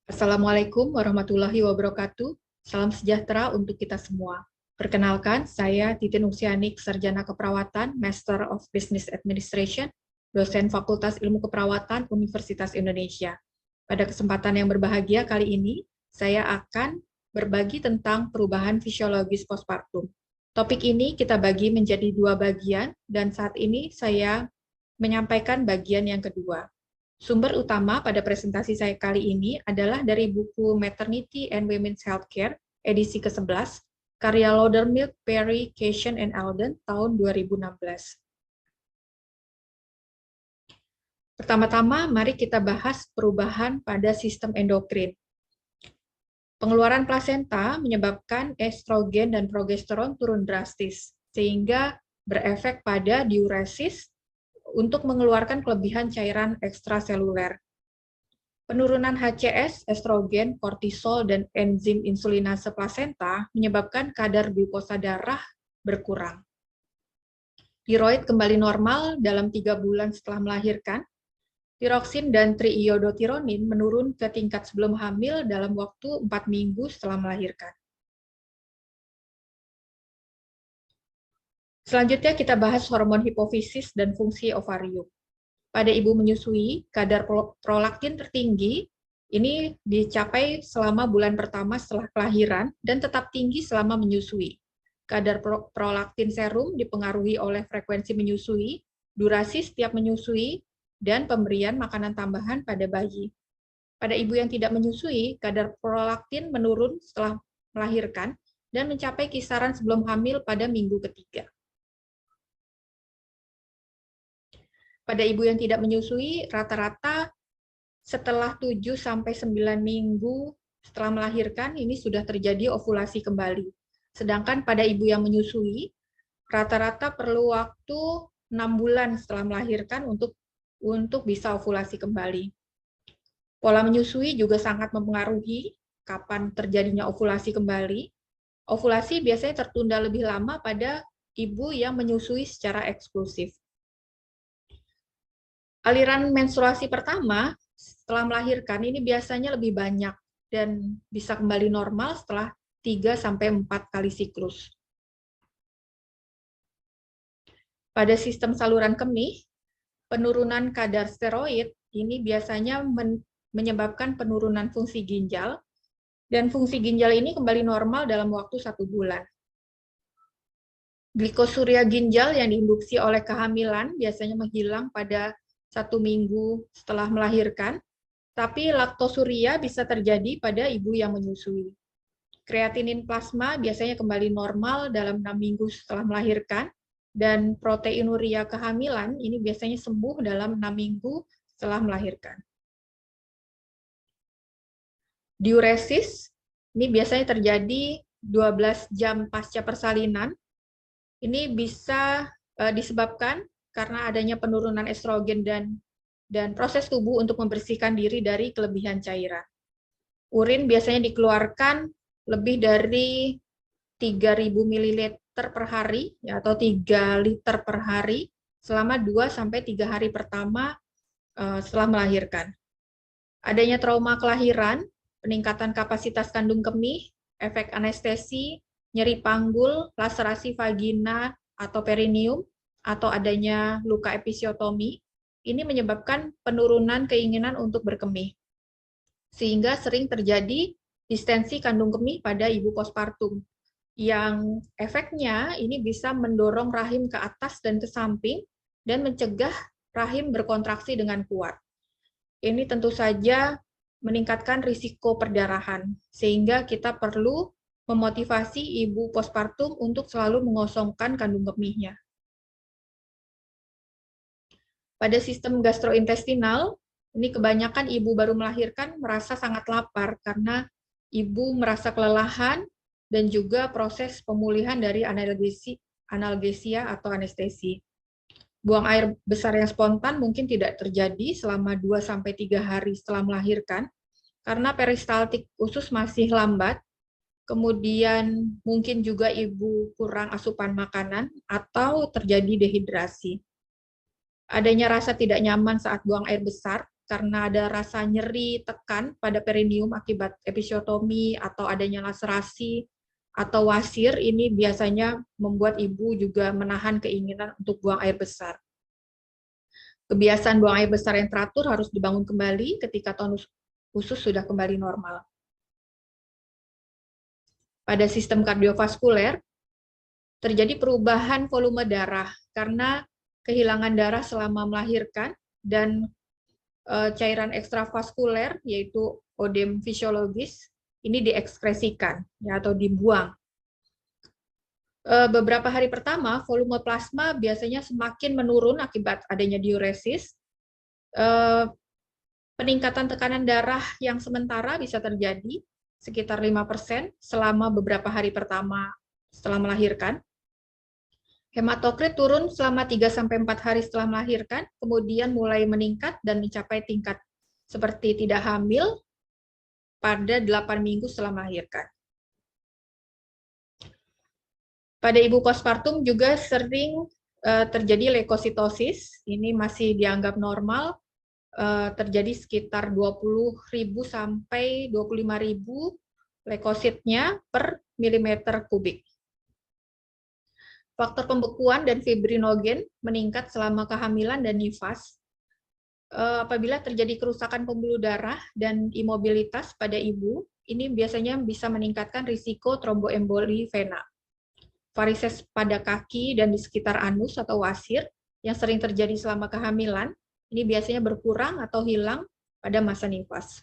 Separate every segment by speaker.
Speaker 1: Assalamualaikum warahmatullahi wabarakatuh. Salam sejahtera untuk kita semua. Perkenalkan, saya Titin Usianik, Sarjana Keperawatan, Master of Business Administration, dosen Fakultas Ilmu Keperawatan Universitas Indonesia. Pada kesempatan yang berbahagia kali ini, saya akan berbagi tentang perubahan fisiologis postpartum. Topik ini kita bagi menjadi dua bagian, dan saat ini saya menyampaikan bagian yang kedua. Sumber utama pada presentasi saya kali ini adalah dari buku Maternity and Women's Healthcare, edisi ke-11, karya Loudermilk, Perry, Cation, and Alden, tahun 2016. Pertama-tama, mari kita bahas perubahan pada sistem endokrin. Pengeluaran plasenta menyebabkan estrogen dan progesteron turun drastis, sehingga berefek pada diuresis untuk mengeluarkan kelebihan cairan ekstraseluler. Penurunan HCS, estrogen, kortisol, dan enzim insulinase plasenta menyebabkan kadar glukosa darah berkurang. Tiroid kembali normal dalam 3 bulan setelah melahirkan. Tiroksin dan triiodotironin menurun ke tingkat sebelum hamil dalam waktu 4 minggu setelah melahirkan. Selanjutnya kita bahas hormon hipofisis dan fungsi ovarium. Pada ibu menyusui, kadar prolaktin tertinggi ini dicapai selama bulan pertama setelah kelahiran dan tetap tinggi selama menyusui. Kadar prolaktin serum dipengaruhi oleh frekuensi menyusui, durasi setiap menyusui, dan pemberian makanan tambahan pada bayi. Pada ibu yang tidak menyusui, kadar prolaktin menurun setelah melahirkan dan mencapai kisaran sebelum hamil pada minggu ketiga. Pada ibu yang tidak menyusui, rata-rata setelah 7-9 minggu setelah melahirkan, ini sudah terjadi ovulasi kembali. Sedangkan pada ibu yang menyusui, rata-rata perlu waktu 6 bulan setelah melahirkan untuk bisa ovulasi kembali. Pola menyusui juga sangat mempengaruhi kapan terjadinya ovulasi kembali. Ovulasi biasanya tertunda lebih lama pada ibu yang menyusui secara eksklusif. Aliran menstruasi pertama setelah melahirkan ini biasanya lebih banyak dan bisa kembali normal setelah 3-4 kali siklus. Pada sistem saluran kemih, penurunan kadar steroid ini biasanya menyebabkan penurunan fungsi ginjal, dan fungsi ginjal ini kembali normal dalam waktu 1 bulan. Glikosuria ginjal yang diinduksi oleh kehamilan biasanya menghilang pada 1 minggu setelah melahirkan, tapi laktosuria bisa terjadi pada ibu yang menyusui. Kreatinin plasma biasanya kembali normal dalam 6 minggu setelah melahirkan, dan proteinuria kehamilan ini biasanya sembuh dalam 6 minggu setelah melahirkan. Diuresis ini biasanya terjadi 12 jam pasca persalinan. Ini bisa disebabkan karena adanya penurunan estrogen dan proses tubuh untuk membersihkan diri dari kelebihan cairan. Urin biasanya dikeluarkan lebih dari 3.000 ml per hari atau 3 liter per hari selama 2-3 hari pertama setelah melahirkan. Adanya trauma kelahiran, peningkatan kapasitas kandung kemih, efek anestesi, nyeri panggul, laserasi vagina atau perineum, atau adanya luka episiotomi, ini menyebabkan penurunan keinginan untuk berkemih. Sehingga sering terjadi distensi kandung kemih pada ibu postpartum, yang efeknya ini bisa mendorong rahim ke atas dan ke samping dan mencegah rahim berkontraksi dengan kuat. Ini tentu saja meningkatkan risiko perdarahan, sehingga kita perlu memotivasi ibu postpartum untuk selalu mengosongkan kandung kemihnya. Pada sistem gastrointestinal, ini kebanyakan ibu baru melahirkan merasa sangat lapar karena ibu merasa kelelahan dan juga proses pemulihan dari analgesia atau anestesi. Buang air besar yang spontan mungkin tidak terjadi selama 2-3 hari setelah melahirkan karena peristaltik usus masih lambat. Kemudian mungkin juga ibu kurang asupan makanan atau terjadi dehidrasi. Adanya rasa tidak nyaman saat buang air besar karena ada rasa nyeri, tekan pada perineum akibat episiotomi atau adanya laserasi atau wasir, ini biasanya membuat ibu juga menahan keinginan untuk buang air besar. Kebiasaan buang air besar yang teratur harus dibangun kembali ketika tonus usus sudah kembali normal. Pada sistem kardiovaskuler, terjadi perubahan volume darah karena kehilangan darah selama melahirkan dan cairan ekstravaskuler, yaitu odem fisiologis, ini diekskresikan ya, atau dibuang. Beberapa hari pertama, volume plasma biasanya semakin menurun akibat adanya diuresis. Peningkatan tekanan darah yang sementara bisa terjadi sekitar 5% selama beberapa hari pertama setelah melahirkan. Hematokrit turun selama 3-4 hari setelah melahirkan, kemudian mulai meningkat dan mencapai tingkat seperti tidak hamil pada 8 minggu setelah melahirkan. Pada ibu postpartum juga sering terjadi leukositosis, ini masih dianggap normal, terjadi sekitar 20.000 sampai 25.000 leukositnya per milimeter kubik. Faktor pembekuan dan fibrinogen meningkat selama kehamilan dan nifas. Apabila terjadi kerusakan pembuluh darah dan imobilitas pada ibu, ini biasanya bisa meningkatkan risiko tromboemboli vena. Varises pada kaki dan di sekitar anus atau wasir yang sering terjadi selama kehamilan, ini biasanya berkurang atau hilang pada masa nifas.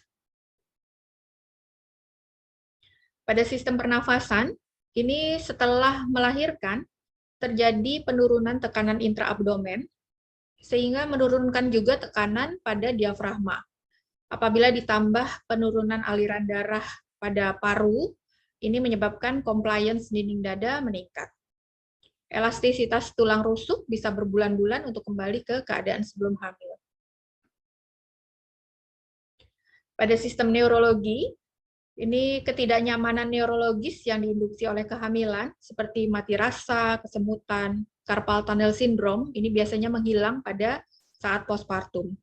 Speaker 1: Pada sistem pernafasan, ini setelah melahirkan, terjadi penurunan tekanan intraabdomen, sehingga menurunkan juga tekanan pada diafragma. Apabila ditambah penurunan aliran darah pada paru, ini menyebabkan compliance dinding dada meningkat. Elastisitas tulang rusuk bisa berbulan-bulan untuk kembali ke keadaan sebelum hamil. Pada sistem neurologi, ini ketidaknyamanan neurologis yang diinduksi oleh kehamilan, seperti mati rasa, kesemutan, carpal tunnel syndrome, ini biasanya menghilang pada saat postpartum.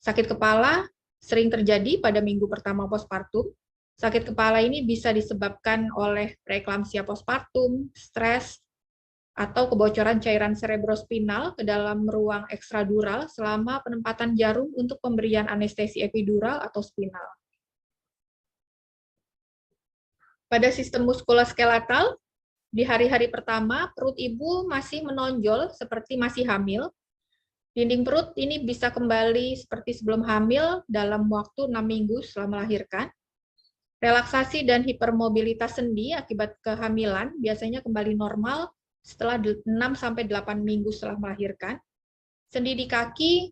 Speaker 1: Sakit kepala sering terjadi pada minggu pertama postpartum. Sakit kepala ini bisa disebabkan oleh preeklamsia postpartum, stres, atau kebocoran cairan cerebrospinal ke dalam ruang ekstradural selama penempatan jarum untuk pemberian anestesi epidural atau spinal. Pada sistem muskuloskeletal, di hari-hari pertama, perut ibu masih menonjol seperti masih hamil. Dinding perut ini bisa kembali seperti sebelum hamil dalam waktu 6 minggu setelah melahirkan. Relaksasi dan hipermobilitas sendi akibat kehamilan biasanya kembali normal setelah 6-8 minggu setelah melahirkan. Sendi di kaki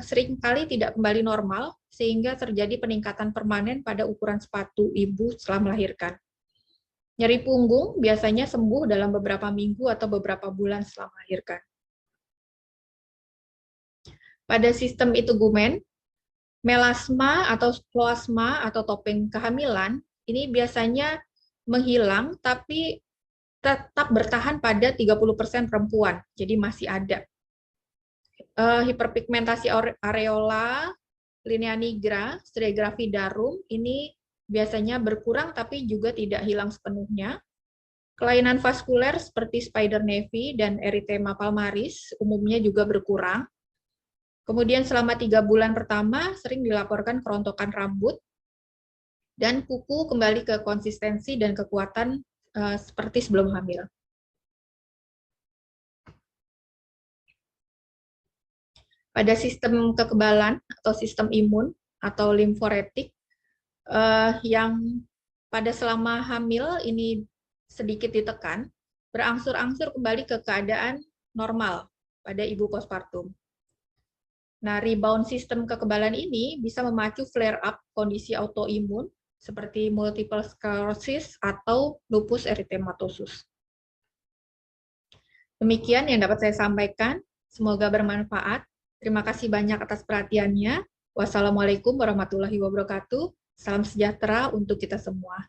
Speaker 1: seringkali tidak kembali normal, sehingga terjadi peningkatan permanen pada ukuran sepatu ibu setelah melahirkan. Nyeri punggung biasanya sembuh dalam beberapa minggu atau beberapa bulan setelah melahirkan. Pada sistem itegumen, melasma atau kloasma atau topeng kehamilan, ini biasanya menghilang, tapi tetap bertahan pada 30% perempuan, jadi masih ada. Hiperpigmentasi areola, linea nigra, stratigrafi darum, ini biasanya berkurang tapi juga tidak hilang sepenuhnya. Kelainan vaskuler seperti spider nevi dan erythema palmaris umumnya juga berkurang. Kemudian selama 3 bulan pertama sering dilaporkan kerontokan rambut dan kuku kembali ke konsistensi dan kekuatan seperti sebelum hamil. Pada sistem kekebalan atau sistem imun atau limforetik yang pada selama hamil ini sedikit ditekan, berangsur-angsur kembali ke keadaan normal pada ibu postpartum. Nah, rebound sistem kekebalan ini bisa memacu flare-up kondisi autoimun seperti multiple sclerosis atau lupus erythematosus. Demikian yang dapat saya sampaikan. Semoga bermanfaat. Terima kasih banyak atas perhatiannya. Wassalamualaikum warahmatullahi wabarakatuh. Salam sejahtera untuk kita semua.